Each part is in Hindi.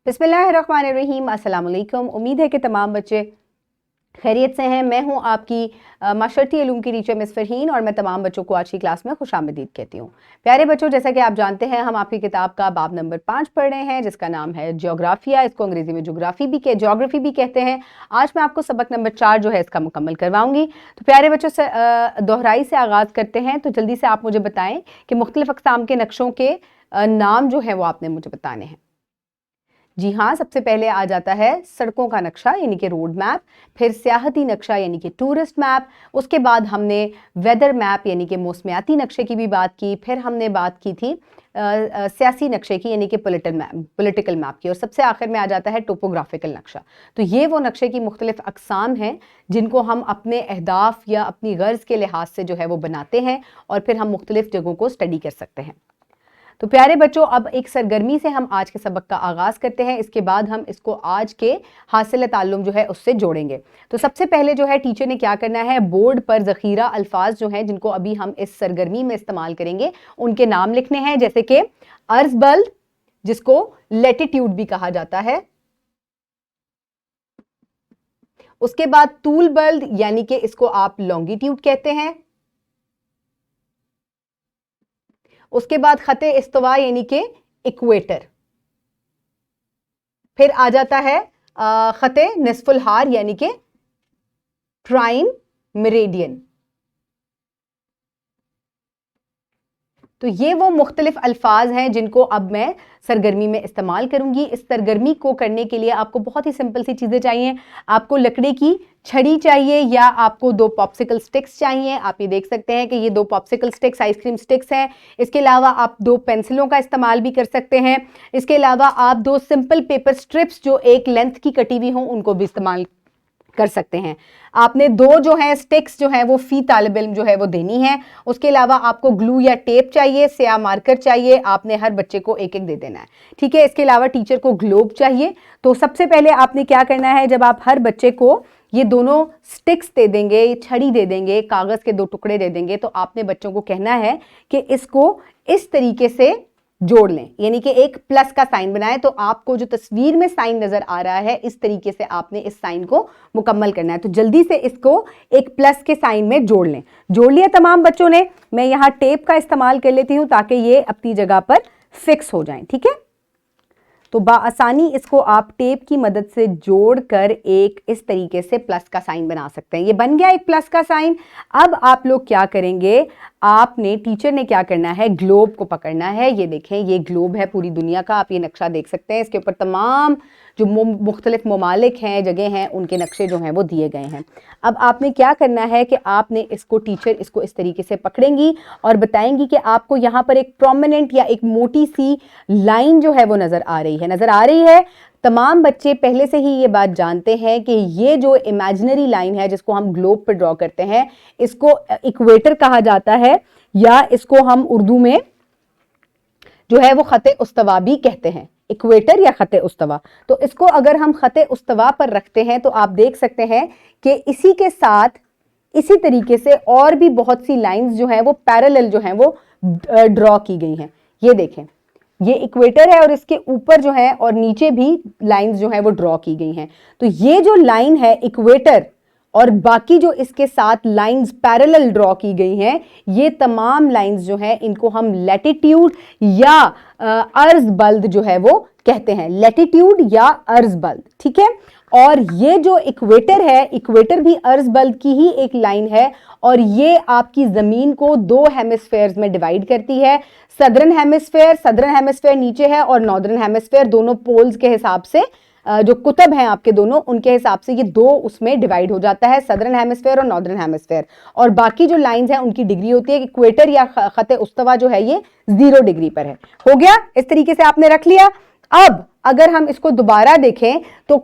बिस्मिल्लाहिर्रहमानिर्रहीम। अस्सलाम वालेकुम। उम्मीद है कि तमाम बच्चे खैरियत से हैं। मैं हूं आपकी माशरती उलूम की टीचर मिस फरहीन और मैं तमाम बच्चों को आज की क्लास में खुशामदीद कहती हूं। प्यारे बच्चों, जैसा कि आप जानते हैं हम आपकी किताब का बाब नंबर 5 पढ़ रहे हैं जिसका नाम है ज्योग्राफिया। इसको अंग्रेजी में ज्योग्राफी भी कहते हैं। आज मैं आपको सबक नंबर 4 जो है इसका मुकम्मल करवाऊंगी। तो प्यारे बच्चों, दोहराई से आगाज़ करते हैं। तो जल्दी से आप मुझे बताएं कि मुख्तलिफ अक़साम के नक्शों के नाम जो है वो आपने मुझे बताने हैं। जी हाँ, सबसे पहले आ जाता है सड़कों का नक्शा यानी कि रोड मैप, फिर सियाहती नक्शा यानी कि टूरिस्ट मैप, उसके बाद हमने वेदर मैप यानी कि मौसमियाती नक्शे की भी बात की, फिर हमने बात की थी सियासी नक्शे की यानी कि पॉलिटिकल मैप की, और सबसे आखिर में आ जाता है टोपोग्राफिकल नक्शा। तो ये वो नक्शे की मुख्तलिफ अक़साम हैं जिनको हम अपने अहदाफ या अपनी गर्ज़ के लिहाज से जो है वो बनाते हैं और फिर हम मुख्तलिफ जगहों को स्टडी कर सकते हैं। तो प्यारे बच्चों, अब एक सरगर्मी से हम आज के सबक का आगाज़ करते हैं। इसके बाद हम इसको आज के हासिल ताल्लुम जो है उससे जोड़ेंगे। तो सबसे पहले जो है टीचर ने क्या करना है, बोर्ड पर ज़ख़ीरा अल्फाज जो हैं जिनको अभी हम इस सरगर्मी में इस्तेमाल करेंगे उनके नाम लिखने हैं, जैसे कि अर्ज़ बल्द जिसको लेटिट्यूड भी कहा जाता है, उसके बाद तूल बल्द यानी कि इसको आप लॉन्गिट्यूड कहते हैं, उसके बाद खते इस्तवा यानी कि इक्वेटर, फिर आ जाता है खते निस्फुल हार यानी कि प्राइम मेरिडियन। तो ये वो मुख्तलिफ अल्फाज हैं जिनको अब मैं सरगर्मी में इस्तेमाल करूंगी। इस सरगर्मी को करने के लिए आपको बहुत ही सिंपल सी चीज़ें चाहिए। आपको लकड़ी की छड़ी चाहिए या आपको 2 पॉप्सिकल स्टिक्स चाहिए। आप ये देख सकते हैं कि ये 2 पॉप्सिकल स्टिक्स आइसक्रीम स्टिक्स हैं। इसके अलावा आप 2 पेंसिलों का इस्तेमाल भी कर सकते हैं। इसके अलावा आप 2 सिंपल पेपर स्ट्रिप्स जो एक लेंथ की कटी हुई हों उनको भी इस्तेमाल कर सकते हैं। आपने 2 जो है स्टिक्स जो है वो फी तालिब इल्म जो है वो देनी है। उसके अलावा आपको ग्लू या टेप चाहिए, स्याह मार्कर चाहिए, आपने हर बच्चे को एक एक दे देना है, ठीक है। इसके अलावा टीचर को ग्लोब चाहिए। तो सबसे पहले आपने क्या करना है, जब आप हर बच्चे को ये दोनों स्टिक्स दे देंगे, ये छड़ी दे देंगे, कागज के 2 टुकड़े दे देंगे, तो आपने बच्चों को कहना है कि इसको इस तरीके से जोड़ लें, यानी कि एक प्लस का साइन बनाएं। तो आपको जो तस्वीर में साइन नजर आ रहा है इस तरीके से आपने इस साइन को मुकम्मल करना है। तो जल्दी से इसको एक प्लस के साइन में जोड़ लें। जोड़ लिया तमाम बच्चों ने। मैं यहाँ टेप का इस्तेमाल कर लेती हूँ ताकि ये अपनी जगह पर फिक्स हो जाएं, ठीक है। तो बाआसानी इसको आप टेप की मदद से जोड़कर एक इस तरीके से प्लस का साइन बना सकते हैं। ये बन गया एक प्लस का साइन। अब आप लोग क्या करेंगे, आपने टीचर ने क्या करना है, ग्लोब को पकड़ना है। ये देखें, ये ग्लोब है पूरी दुनिया का। आप ये नक्शा देख सकते हैं, इसके ऊपर तमाम जो मुख्तलिफ ममालिक हैं, जगह हैं, उनके नक्शे जो हैं वो दिए गए हैं। अब आपने क्या करना है कि आपने इसको टीचर इसको इस तरीके से पकड़ेंगी और बताएंगी कि आपको यहाँ पर एक प्रोमिनेंट या एक मोटी सी लाइन जो है वो नजर आ रही है। तमाम बच्चे पहले से ही ये बात जानते हैं कि ये जो इमेजिनरी लाइन है जिसको हम ग्लोब पर ड्रॉ करते हैं इसको इक्वेटर कहा जाता है, या इसको हम उर्दू में जो है वो खते उस्तवा भी कहते हैं, इक्वेटर या खते उस्तवा। तो इसको अगर हम खते उस्तवा पर रखते हैं तो आप देख सकते हैं कि इसी के साथ इसी तरीके से और भी बहुत सी लाइंस जो हैं वो पैरेलल जो हैं वो ड्रॉ की गई हैं। ये देखें, ये इक्वेटर है और इसके ऊपर जो है और नीचे भी लाइंस जो है वो ड्रॉ की गई हैं। तो ये जो लाइन है इक्वेटर और बाकी जो इसके साथ लाइंस पैरेलल ड्रॉ की गई हैं, ये तमाम लाइंस जो हैं इनको हम लैटिट्यूड या अर्ज बल्द जो है वो कहते हैं, लैटिट्यूड या अर्ज बल्द, ठीक है। और ये जो इक्वेटर है, इक्वेटर भी अर्ज बल्द की ही एक लाइन है और ये आपकी जमीन को 2 हेमिस्फेयर्स में डिवाइड करती है। सदर्न हेमिस्फेयर नीचे है और नॉर्दर्न हेमिस्फेयर, दोनों पोल्स के हिसाब से जो कुतब हैं आपके दोनों, उनके हिसाब से ये 2 उसमें डिवाइड हो जाता है, सदर्न हेमिस्फेयर और नॉर्दर्न हेमिस्फेयर। और बाकी जो लाइंस हैं उनकी डिग्री होती है कि इक्वेटर या खते उस्तवा जो है ये 0 डिग्री पर है। हो गया, इस तरीके से आपने रख लिया। अब अगर हम इसको दोबारा देखें तो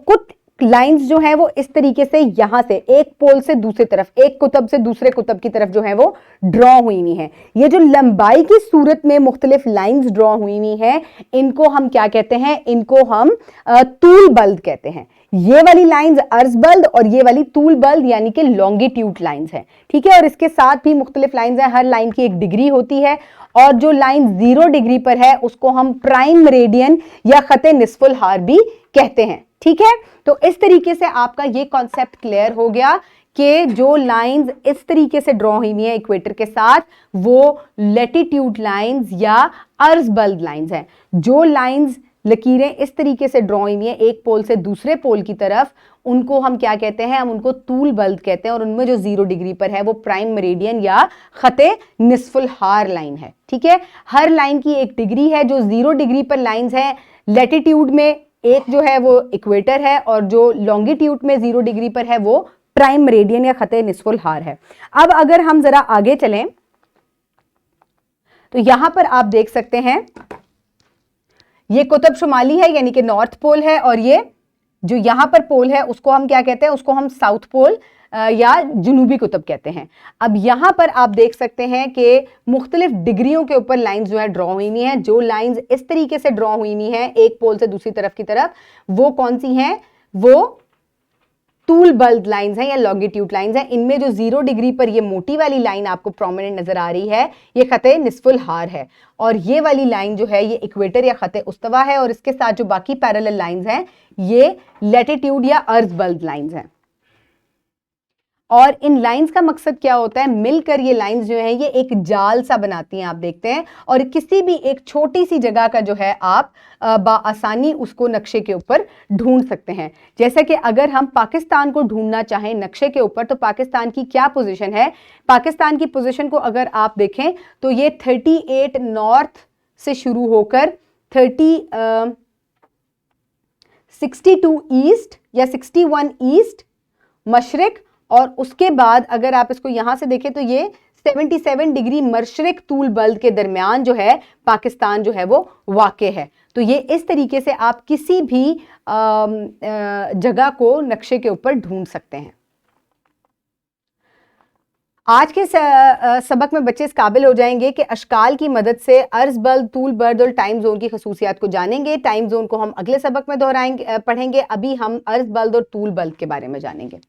लाइंस जो है वो इस तरीके से यहां से एक पोल से दूसरी तरफ, एक कुतब से दूसरे कुतब की तरफ जो है वो ड्रॉ हुई हुई है। ये जो लंबाई की सूरत में मुख्तलिफ लाइंस ड्रॉ हुई हुई है, इनको हम क्या कहते हैं? इनको हम तूल बल्द कहते हैं। ये वाली लाइंस अर्ज बल्द और ये वाली तूल बल्द यानी कि लॉन्गिट्यूड लाइंस है, ठीक है। और इसके साथ भी मुख्तलिफ लाइंस हैं, हर लाइन की एक डिग्री होती है, और जो लाइन 0 डिग्री पर है उसको हम प्राइम मेरिडियन या खते निस्फुल हार भी कहते हैं, ठीक है। तो इस तरीके से आपका ये कॉन्सेप्ट क्लियर हो गया कि जो लाइंस इस तरीके से ड्रॉ हुई है इक्वेटर के साथ, वो लैटिट्यूड लाइंस या अर्ज बल्द लाइंस हैं। जो लाइंस, लकीरें इस तरीके से ड्रॉ हुई है एक पोल से दूसरे पोल की तरफ, उनको हम क्या कहते हैं? हम उनको तूल बल्द कहते हैं, और उनमें जो 0 डिग्री पर है वो प्राइम मेरिडियन या खते निस्फुल हार लाइन है, ठीक है। हर लाइन की एक डिग्री है। जो 0 डिग्री पर लाइंस है लैटिट्यूड में, एक जो है वो इक्वेटर है, और जो लॉन्गिट्यूड में 0 डिग्री पर है वो प्राइम मेरिडियन या खते निस्फुल हार है। अब अगर हम जरा आगे चलें तो यहां पर आप देख सकते हैं ये कुतुब शुमाली है यानी कि नॉर्थ पोल है, और ये जो यहां पर पोल है उसको हम क्या कहते हैं? उसको हम साउथ पोल या जुनूबी कुतुब कहते हैं। अब यहां पर आप देख सकते हैं कि मुख्तलिफ डिग्रियों के ऊपर लाइंस जो है ड्रॉ हुई हुई हैं। जो लाइंस इस तरीके से ड्रॉ हुई हुई हैं एक पोल से दूसरी तरफ की तरफ, वो कौन सी हैं? वो तूल बल्द लाइंस हैं या लॉन्गिट्यूड लाइंस हैं। इनमें जो 0 डिग्री पर ये मोटी वाली लाइन आपको प्रोमिनेंट नजर आ रही है, ये खते निस्फुल हार है, और ये वाली लाइन जो है ये इक्वेटर या खते उस्तवा है, और इसके साथ जो बाकी पैरेलल लाइंस हैं ये लैटिट्यूड या अर्ज बल्द लाइंस हैं। और इन लाइंस का मकसद क्या होता है? मिलकर ये लाइंस जो है ये एक जाल सा बनाती हैं, आप देखते हैं, और किसी भी एक छोटी सी जगह का जो है आप बाआसानी उसको नक्शे के ऊपर ढूंढ सकते हैं। जैसे कि अगर हम पाकिस्तान को ढूंढना चाहें नक्शे के ऊपर, तो पाकिस्तान की क्या पोजीशन है? पाकिस्तान की पोजीशन को अगर आप देखें तो ये 38 नॉर्थ से शुरू होकर 62 ईस्ट या 61 ईस्ट मशरिक, और उसके बाद अगर आप इसको यहां से देखें तो ये 77 डिग्री मशरिक तूल बल्द के दरमियान जो है पाकिस्तान जो है वो वाक़े है। तो ये इस तरीके से आप किसी भी जगह को नक्शे के ऊपर ढूंढ सकते हैं। आज के सबक में बच्चे इस काबिल हो जाएंगे कि अशकाल की मदद से अर्ज बल्द, तूल बल्द और टाइम जोन की खसूसियात को जानेंगे। टाइम जोन को हम अगले सबक में पढ़ेंगे। अभी हम अर्ज बल्द और तूल बल्द के बारे में जानेंगे।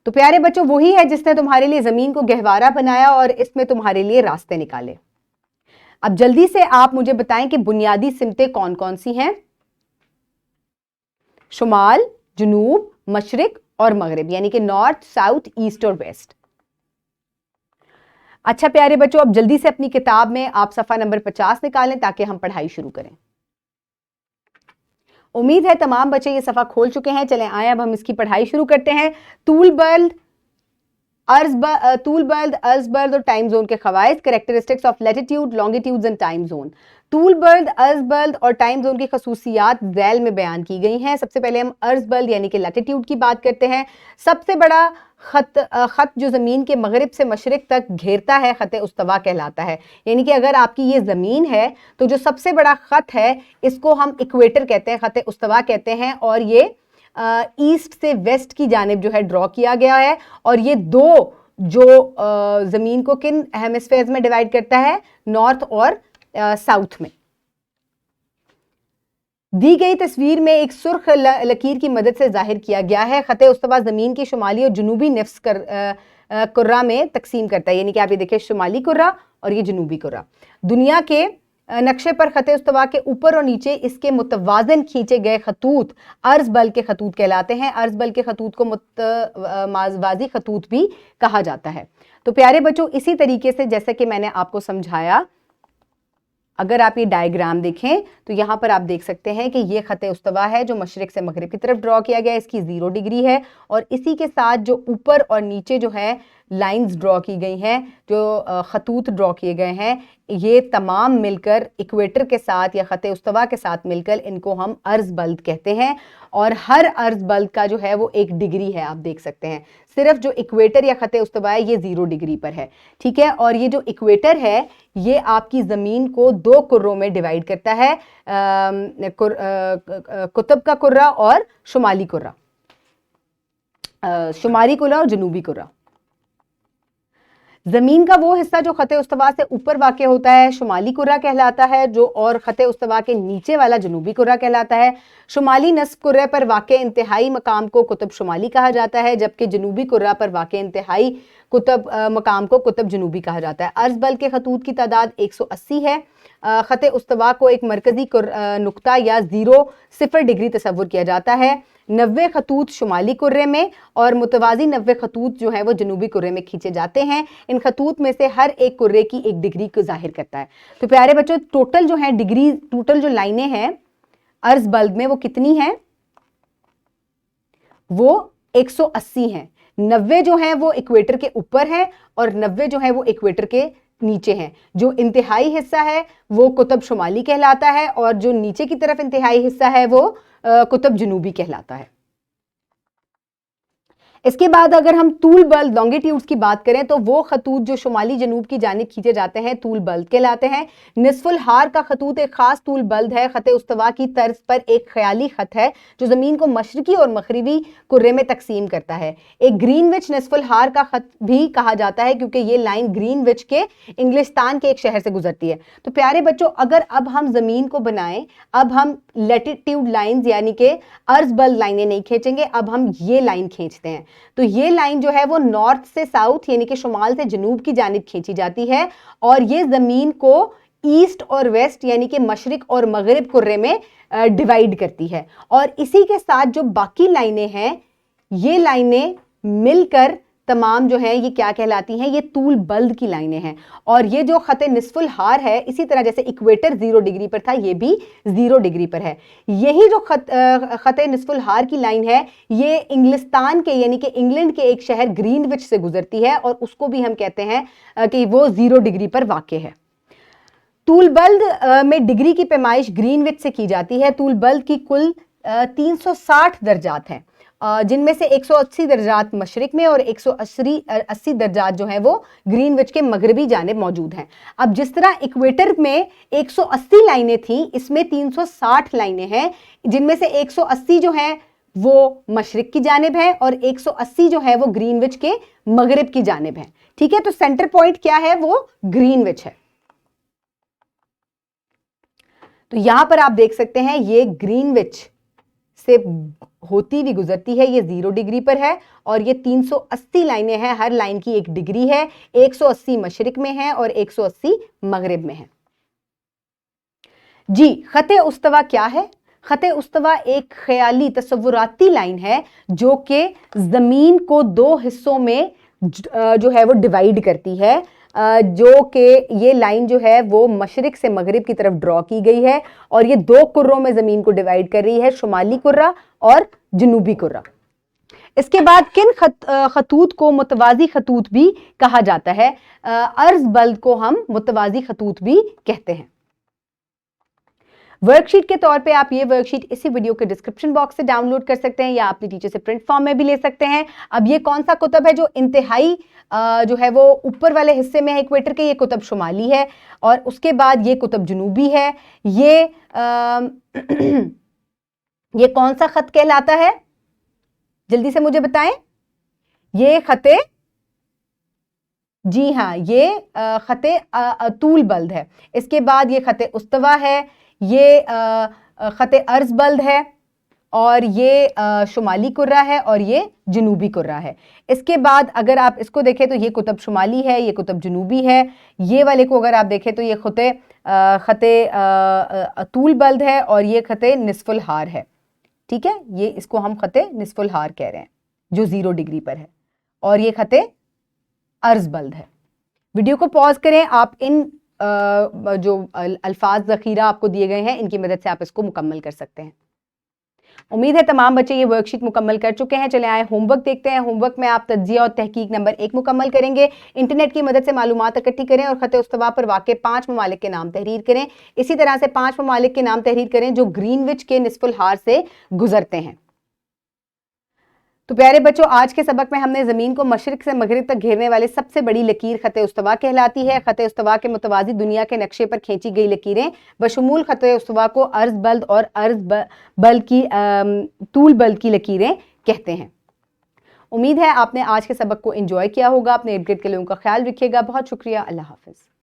तो प्यारे बच्चों, वही है जिसने तुम्हारे लिए जमीन को गहवारा बनाया और इसमें तुम्हारे लिए रास्ते निकाले। अब जल्दी से आप मुझे बताएं कि बुनियादी सिमतें कौन कौन सी हैं? शुमाल, जुनूब, मशरिक और मगरिब, यानी कि नॉर्थ, साउथ, ईस्ट और वेस्ट। अच्छा प्यारे बच्चों, अब जल्दी से अपनी किताब में आप सफ़ा नंबर 50 निकालें ताकि हम पढ़ाई शुरू करें। उम्मीद है तमाम बच्चे ये सफ़ा खोल चुके हैं। चलें आए अब हम इसकी पढ़ाई शुरू करते हैं। तूल बल्द, अर्ज बल्द और टाइम जोन के खवाइस, characteristics of latitude, longitudes and time zone. तूल बल्द, अर्ज बल्द और टाइम जोन की खसूसियात ज़ैल में बयान की गई हैं। सबसे पहले हम अर्ज बल्द यानी कि लैटिट्यूड की बात करते हैं। सबसे बड़ा खत जो ज़मीन के मगरिब से मशरिक तक घेरता है खत उस्तवा कहलाता है। यानी कि अगर आपकी ये ज़मीन है तो जो सबसे बड़ा खत है इसको हम इक्वेटर कहते हैं, खत उस्तवा कहते हैं, और ये ईस्ट से वेस्ट की जानिब जो है ड्रॉ किया गया है। और ये दो जो ज़मीन को किन हेमिस्फेयर्स में डिवाइड करता है? नॉर्थ और साउथ में। दी गई तस्वीर में एक सुर्ख लकीर की मदद से जाहिर किया गया है। खत उस्तवा ज़मीन की शुमाली और जुनूबी निफ्स कुर्रा में तकसीम करता है। यानी कि आप ये देखिए शुमाली कुर्रा और ये जुनूबी कुर्रा। दुनिया के नक्शे पर खत उस्तवा के ऊपर और नीचे इसके मुतवाज़न खींचे गए खतूत अर्ज बल के खतूत कहलाते हैं। अर्ज बल के खतूत को मुतवाज़ी खतूत भी कहा जाता है। तो प्यारे बच्चों, इसी तरीके से जैसे कि मैंने आपको समझाया, अगर आप ये डायग्राम देखें तो यहाँ पर आप देख सकते हैं कि ये खत उस्तवा है जो मशरिक से मगरिब की तरफ ड्रॉ किया गया है। इसकी 0 डिग्री है, और इसी के साथ जो ऊपर और नीचे जो है लाइंस ड्रॉ की गई हैं, जो खतूत ड्रॉ किए गए हैं, ये तमाम मिलकर इक्वेटर के साथ या ख़त उस्तवा के साथ मिलकर इनको हम अर्ज़ बल्द कहते हैं। और हर अर्ज़ बल्द का जो है वो 1 डिग्री है, आप देख सकते हैं। सिर्फ जो इक्वेटर या ख़त उस्तवा है ये 0 डिग्री पर है, ठीक है। और ये जो इक्वेटर है ये आपकी ज़मीन को 2 कुर्रों में डिवाइड करता है, कुतुब का कुर्रा और शुमाली कुर्रा, शुमाली कुर्रा और जनूबी कुर्रा। जमीन का वो हिस्सा जो ख़त उस्तवा से ऊपर वाक़ होता है शुमाली कुर्रा कहलाता है, जो और ख़त उस्तवा के नीचे वाला जनूबी कुर्रा कहलाता है। शुमाली नस्फ कुर्रे पर वाक़ इंतहाई मकाम को कुतुब शुमाली कहा जाता है, जबकि जनूबी कुर्रा पर वाक़ इंतहाई कुतुब मकाम को कुतुब जनूबी कहा जाता है। अर्ज़ बल्द के खतूत की तादाद 180 है। ख़त उस्तवा को एक मरकज़ी नुक्ता या 0 डिग्री तस्वुर किया जाता है। 90 खतूत शुमाली कुर्रे में और मुतवाज़ी 90 खतूत जो है वो जनूबी कुर्रे में खींचे जाते हैं। इन खतूत में से हर एक कुर्रे की 1 डिग्री को जाहिर करता है। तो प्यारे बच्चों, टोटल जो है डिग्री, टोटल जो लाइनें हैं अर्ज़ बल्द में वो कितनी हैं? वो 180 हैं। 90 जो है वो इक्वेटर के ऊपर है और 90 जो है वो इक्वेटर के नीचे हैं। जो इंतहाई हिस्सा है वो कुतुब शुमाली कहलाता है और जो नीचे की तरफ इंतहाई हिस्सा है वो कुतुब जनूबी कहलाता है। इसके बाद अगर हम तूल बल्द लॉन्गिट्यूड्स की बात करें तो वो खतूत जो शुमाली जनूब की जानिब खींचे जाते हैं तूल बल्द कहलाते हैं। निस्फुल हार का खतूत एक खास तूल बल्द है, ख़त उस्तवा की तर्ज पर एक ख्याली खत है जो ज़मीन को मशरकी और मगरिबी कुर्रे में तकसीम करता है। एक ग्रीनविच निस्फुल हार का खत भी कहा जाता है क्योंकि ये लाइन ग्रीनविच के इंग्लिस्तान के एक शहर से गुजरती है। तो प्यारे बच्चों, अगर अब हम ज़मीन को बनाएं, अब हम लैटिट्यूड लाइन्स यानी कि अर्ज़ बल्द लाइनें नहीं खींचेंगे, अब हम ये लाइन खींचते हैं। तो ये लाइन जो है वो नॉर्थ से साउथ यानी कि शुमाल से जनूब की जानिब खींची जाती है और ये जमीन को ईस्ट और वेस्ट यानी कि मशरिक और मगरिब कुर्रे में डिवाइड करती है। और इसी के साथ जो बाकी लाइनें हैं ये लाइनें मिलकर तमाम जो है ये क्या कहलाती हैं? ये तूल बल्द की लाइनें हैं। और ये जो ख़त निस्फुल हार है, इसी तरह जैसे इक्वेटर 0 डिग्री पर था, ये भी 0 डिग्री पर है। यही जो ख़त निस्फुल हार की लाइन है ये इंग्लिस्तान के यानी कि इंग्लैंड के एक शहर ग्रीनविच से गुजरती है और उसको भी हम कहते हैं कि वो 0 डिग्री पर वाक़ है। तूल बल्द में डिग्री की पैमाइश ग्रीनविच से की जाती है। तूल बल्द की कुल 360 दर्जात हैं, जिनमें से 180 दर्जात मशरिक में और 180 दर्जात जो है वो ग्रीनविच के मगरबी जानिब मौजूद हैं। अब जिस तरह इक्वेटर में 180 लाइनें थी, इसमें 360 लाइनें हैं, जिनमें से 180 जो है वो मशरिक की जानिब है और 180 जो है वो ग्रीनविच के मगरिब की जानिब है। ठीक है, तो सेंटर पॉइंट क्या है? वो ग्रीनविच है। तो यहां पर आप देख सकते हैं ये ग्रीनविच से होती हुई गुजरती है, ये 0 डिग्री पर है और ये 380 लाइनें हैं, हर लाइन की 1 डिग्री है। 180 मशरिक में है और 180 मगरिब में है। जी, ख़त उस्तवा क्या है? ख़त उस्तवा एक ख्याली तस्वुराती लाइन है जो कि ज़मीन को 2 हिस्सों में जो है वो डिवाइड करती है, जो कि ये लाइन जो है वो मशरिक से मगरिब की तरफ ड्रॉ की गई है और ये 2 कुर्रों में ज़मीन को डिवाइड कर रही है, शुमाली कुर्रा और जनूबी कुर्रा। इसके बाद किन खतूत को मुतवाज़ी खतूत भी कहा जाता है? अर्ज़ बल्द को हम मुतवाज़ी खतूत भी कहते हैं। वर्कशीट के तौर पे आप ये वर्कशीट इसी वीडियो के डिस्क्रिप्शन बॉक्स से डाउनलोड कर सकते हैं या अपनी टीचर से प्रिंट फॉर्म में भी ले सकते हैं। अब ये कौन सा कुतब है जो इंतहाई जो है वो ऊपर वाले हिस्से में है इक्वेटर के? ये कुतब शुमाली है और उसके बाद ये कुतब जनूबी है। ये कौन सा खत कहलाता है? जल्दी से मुझे बताएं। ये खते, जी हाँ, ये खते तूल बल्द है। इसके बाद ये खते उस्तवा है, ये ख़त अर्ज़ बल्द है और ये शुमाली कुर्रा है और ये जनूबी कुर्रा है। इसके बाद अगर आप इसको देखें तो ये कुतब शुमाली है, ये कुतब जनूबी है। ये वाले को अगर आप देखें तो ये ख़त तूल बल्द है और ये ख़त निस्फुल हार है। ठीक है, ये इसको हम ख़त निस्फुल हार कह रहे हैं जो 0 डिग्री पर है और ये ख़त अर्ज़ बल्द है। वीडियो को पॉज करें, आप इन जो अल्फाज ज़ख़ीरा आपको दिए गए हैं इनकी मदद से आप इसको मुकम्मल कर सकते हैं। उम्मीद है तमाम बच्चे ये वर्कशीट मुकम्मल कर चुके हैं। चले आए होमवर्क देखते हैं। होमवर्क में आप तज्जिया और तहकीक नंबर 1 मुकम्मल करेंगे। इंटरनेट की मदद से मालूमात इकट्ठी करें और खत उस्तवा पर वाक़े 5 ममालिक के नाम तहरीर करें। इसी तरह से 5 ममालिक के नाम तहरीर करें जो ग्रीनविच के निस्फुल हार से गुजरते हैं। तो प्यारे बच्चों, आज के सबक में हमने ज़मीन को मशरिक से मगरिब तक घेरने वाले सबसे बड़ी लकीर खत उस्तवा कहलाती है। खत उस्तवा के मुतवाज़ी दुनिया के नक्शे पर खींची गई लकीरें बशमूल खत उस्तवा को अर्ज बल्द और तूल बल्द की लकीरें कहते हैं। उम्मीद है आपने आज के सबक को एंजॉय किया होगा। अपने इर्द गिर्द के लोगों का ख्याल रखिएगा। बहुत शुक्रिया। अल्लाह हाफ़िज़।